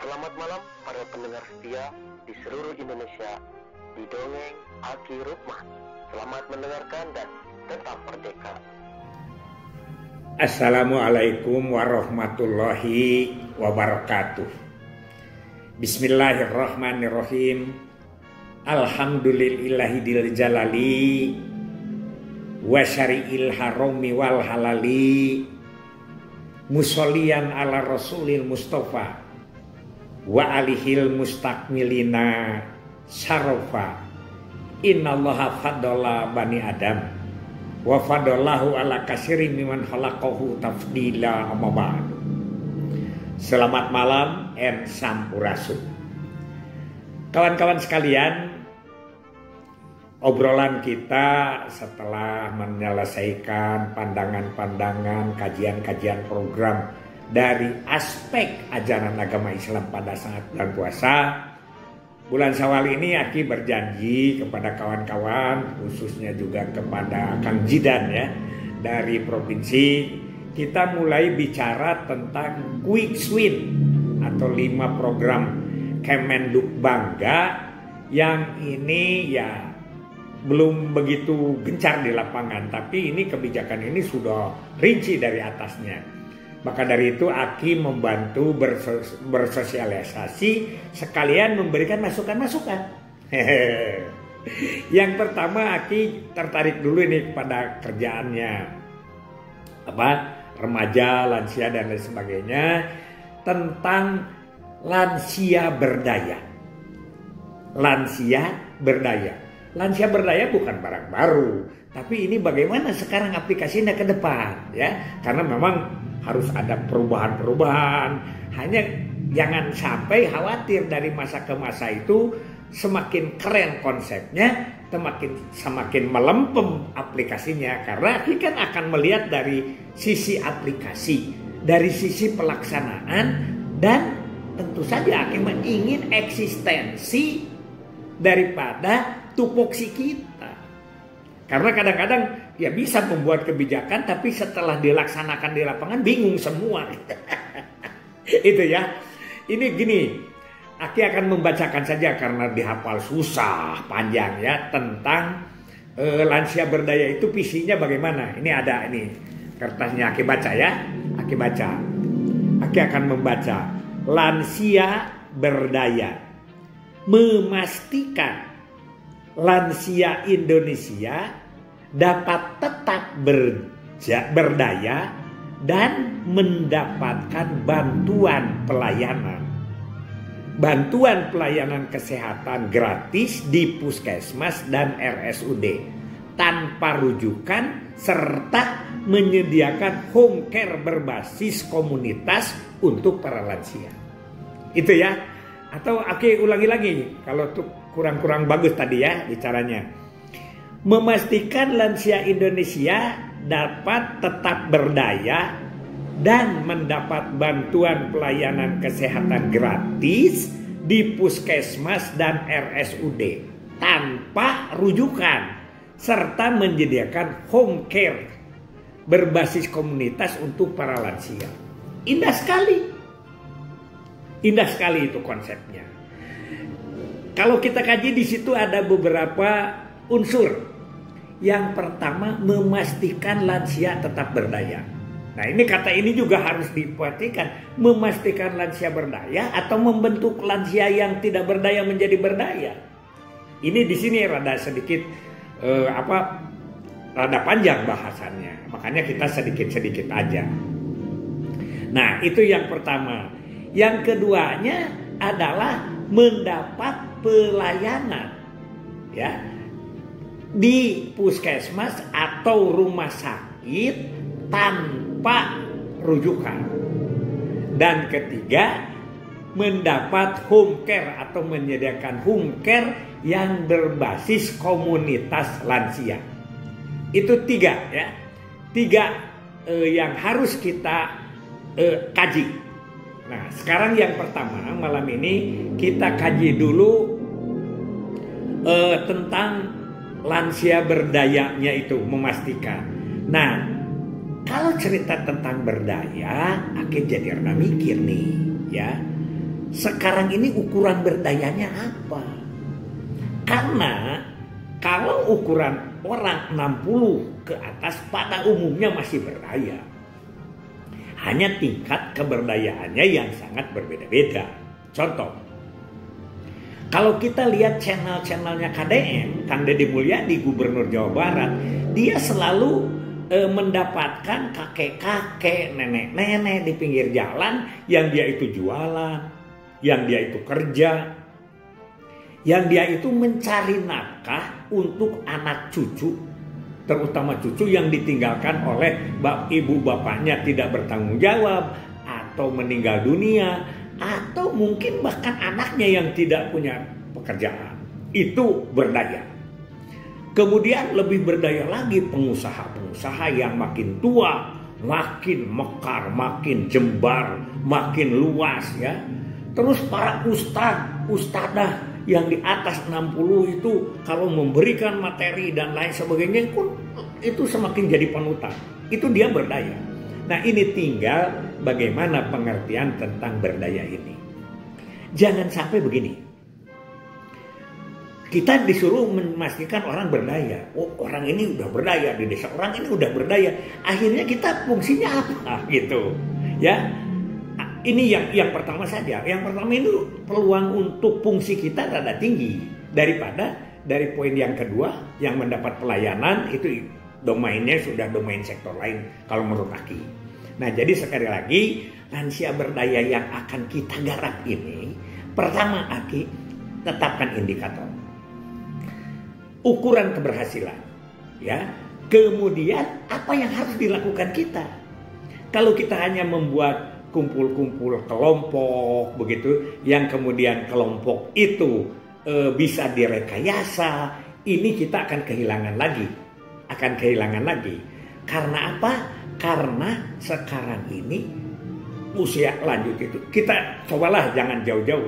Selamat malam para pendengar setia di seluruh Indonesia di Dongeng Aki Rukman. Selamat mendengarkan dan tetap merdeka. Assalamualaikum warahmatullahi wabarakatuh. Bismillahirrahmanirrahim. Alhamdulillahidil jalali wa syari'il harami wal halali musolliyan ala rasulil mustafa wa alihil mustakmilina syarafa. Innallaha faddala bani adam wa fadallahu ala katsiri mimman khalaqahu tafdila, amma ba'du. Selamat malam and sampurasun. Kawan-kawan sekalian, obrolan kita setelah menyelesaikan pandangan-pandangan, kajian-kajian program dari aspek ajaran agama Islam pada saat bulan puasa, bulan Syawal ini Aki berjanji kepada kawan-kawan, khususnya juga kepada Kang Jidan ya, dari provinsi, kita mulai bicara tentang quick win atau 5 program Kemenduk Bangga yang ini ya belum begitu gencar di lapangan, tapi ini kebijakan ini sudah rinci dari atasnya. Maka dari itu Aki membantu bersosialisasi sekalian memberikan masukan-masukan. Yang pertama Aki tertarik dulu ini pada kerjaannya remaja, lansia dan lain sebagainya, tentang lansia berdaya. Lansia berdaya. Lansia berdaya bukan barang baru, tapi ini bagaimana sekarang aplikasinya ke depan ya. Karena memang harus ada perubahan-perubahan. Hanya jangan sampai khawatir dari masa ke masa itu semakin keren konsepnya, semakin melempem aplikasinya. Karena kita kan akan melihat dari sisi aplikasi, dari sisi pelaksanaan, dan tentu saja kita ingin eksistensi daripada tupoksi kita. Karena kadang-kadang ya bisa membuat kebijakan tapi setelah dilaksanakan di lapangan bingung semua. Itu ya. Ini gini, Aki akan membacakan saja karena dihafal susah panjang ya, tentang lansia berdaya itu visinya bagaimana. Ini ada ini kertasnya, Aki baca ya. Aki baca. Aki akan membaca. Lansia berdaya memastikan lansia Indonesia dapat tetap berdaya dan mendapatkan bantuan pelayanan kesehatan gratis di puskesmas dan RSUD tanpa rujukan, serta menyediakan home care berbasis komunitas untuk para lansia. Itu ya. Atau oke, ulangi lagi kalau tuh kurang bagus tadi ya bicaranya. Memastikan lansia Indonesia dapat tetap berdaya dan mendapat bantuan pelayanan kesehatan gratis di puskesmas dan RSUD tanpa rujukan, serta menyediakan home care berbasis komunitas untuk para lansia. Indah sekali itu konsepnya. Kalau kita kaji di situ ada beberapa unsur. Yang pertama, memastikan lansia tetap berdaya. Nah, ini kata ini juga harus diperhatikan. Memastikan lansia berdaya atau membentuk lansia yang tidak berdaya menjadi berdaya. Ini di sini rada sedikit rada panjang bahasannya. Makanya kita sedikit-sedikit aja. Nah, itu yang pertama. Yang keduanya adalah mendapat pelayanan ya di puskesmas atau rumah sakit tanpa rujukan. Dan ketiga, mendapat home care atau menyediakan home care yang berbasis komunitas lansia. Itu 3 ya. 3 yang harus kita kaji. Nah, sekarang yang pertama malam ini kita kaji dulu tentang lansia berdayanya itu, memastikan. Nah, kalau cerita tentang berdaya, Aki jadi rada mikir nih, ya. sekarang ini ukuran berdayanya apa? Karena kalau ukuran orang 60 ke atas pada umumnya masih berdaya. Hanya tingkat keberdayaannya yang sangat berbeda-beda. Contoh, kalau kita lihat channel-channelnya KDM, Kang Deddy Mulyadi, Gubernur Jawa Barat, dia selalu mendapatkan kakek-kakek, nenek-nenek di pinggir jalan yang dia itu jualan, yang dia itu kerja, yang dia itu mencari nafkah untuk anak cucu, terutama cucu yang ditinggalkan oleh ibu bapaknya tidak bertanggung jawab atau meninggal dunia, atau mungkin bahkan anaknya yang tidak punya pekerjaan. Itu berdaya. Kemudian lebih berdaya lagi pengusaha-pengusaha yang makin tua, makin mekar, makin jembar, makin luas ya. Terus para ustadah yang di atas 60 itu kalau memberikan materi dan lain sebagainya itu semakin jadi panutan. Itu dia berdaya. Nah, ini tinggal bagaimana pengertian tentang berdaya ini. Jangan sampai begini. Kita disuruh memastikan orang berdaya. Oh, orang ini udah berdaya di desa, orang ini udah berdaya. Akhirnya kita fungsinya apa gitu. Ya. Ini yang pertama saja. Yang pertama itu peluang untuk fungsi kita rada tinggi daripada dari poin yang kedua yang mendapat pelayanan itu domainnya sudah domain sektor lain kalau menurut Aki. Nah, jadi sekali lagi lansia berdaya yang akan kita garap ini, pertama Aki tetapkan indikator. Ukuran keberhasilan, ya. Kemudian apa yang harus dilakukan kita? Kalau kita hanya membuat kumpul-kumpul kelompok begitu, yang kemudian kelompok itu bisa direkayasa, ini kita akan kehilangan lagi. Karena apa? Karena sekarang ini usia lanjut itu, kita cobalah jangan jauh-jauh.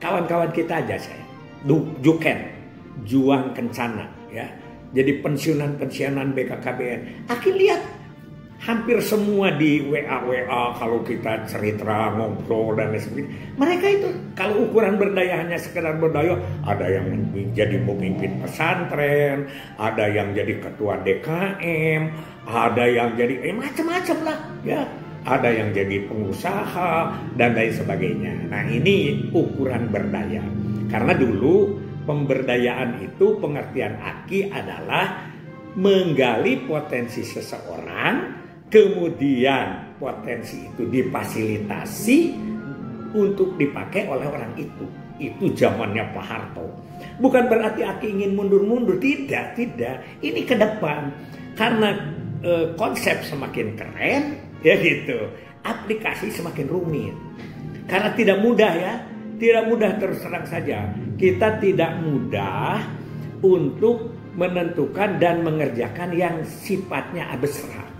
Kawan-kawan kita aja saya, Juken, Juang Kencana, ya. Jadi pensiunan BKKBN. Aki lihat hampir semua di WA kalau kita cerita ngobrol dan lain sebagainya. Mereka itu kalau ukuran berdaya hanya sekedar berdaya, ada yang jadi pemimpin pesantren, ada yang jadi ketua DKM, ada yang jadi macam-macam lah ya. Ada yang jadi pengusaha dan lain sebagainya. Nah, ini ukuran berdaya. Karena dulu pemberdayaan itu pengertian Aki adalah menggali potensi seseorang, kemudian potensi itu difasilitasi untuk dipakai oleh orang itu. Itu zamannya Pak Harto. Bukan berarti Aki ingin mundur-mundur, tidak. Ini ke depan. Karena konsep semakin keren, ya gitu. Aplikasi semakin rumit. Karena tidak mudah ya. Tidak mudah, terus terang saja. Kita tidak mudah untuk menentukan dan mengerjakan yang sifatnya abstrak.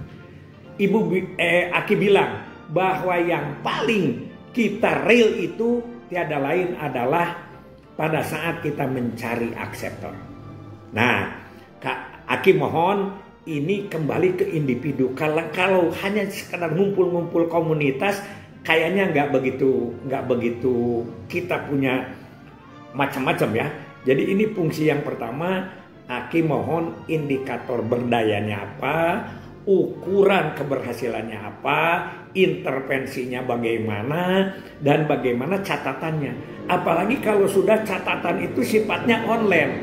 Aki bilang bahwa yang paling kita real itu tiada lain adalah pada saat kita mencari akseptor. Nah, Kak Aki mohon ini kembali ke individu. Kalau hanya sekedar ngumpul-ngumpul komunitas, kayaknya nggak begitu kita punya macam-macam ya. Jadi ini fungsi yang pertama. Aki mohon indikator berdayanya apa, ukuran keberhasilannya apa, intervensinya bagaimana, dan bagaimana catatannya. Apalagi kalau sudah catatan itu sifatnya online,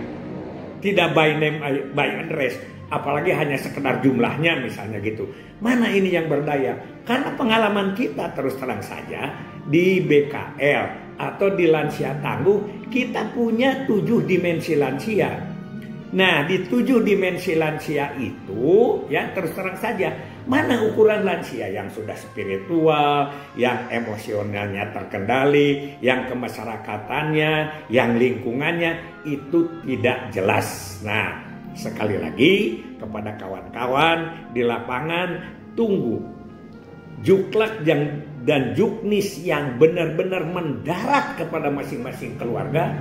tidak by name by address, apalagi hanya sekedar jumlahnya misalnya gitu. Mana ini yang berdaya? Karena pengalaman kita terus terang saja di BKL atau di lansia tangguh, kita punya 7 dimensi lansia. Nah, di 7 dimensi lansia itu, ya terus terang saja, mana ukuran lansia yang sudah spiritual, yang emosionalnya terkendali, yang kemasyarakatannya, yang lingkungannya, itu tidak jelas. Nah, sekali lagi kepada kawan-kawan di lapangan, tunggu juklak dan juknis yang benar-benar mendarat kepada masing-masing keluarga,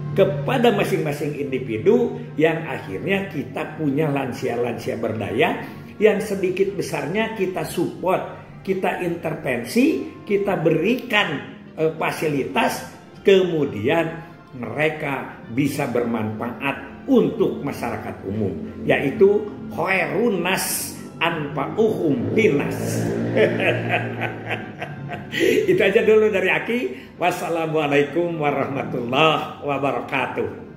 kepada masing-masing individu, yang akhirnya kita punya lansia-lansia berdaya yang sedikit besarnya kita support, kita intervensi, kita berikan fasilitas, kemudian mereka bisa bermanfaat untuk masyarakat umum, yaitu khairun nas anfa'uhum linnas. Itu aja dulu dari Aki. Wassalamualaikum warahmatullahi wabarakatuh.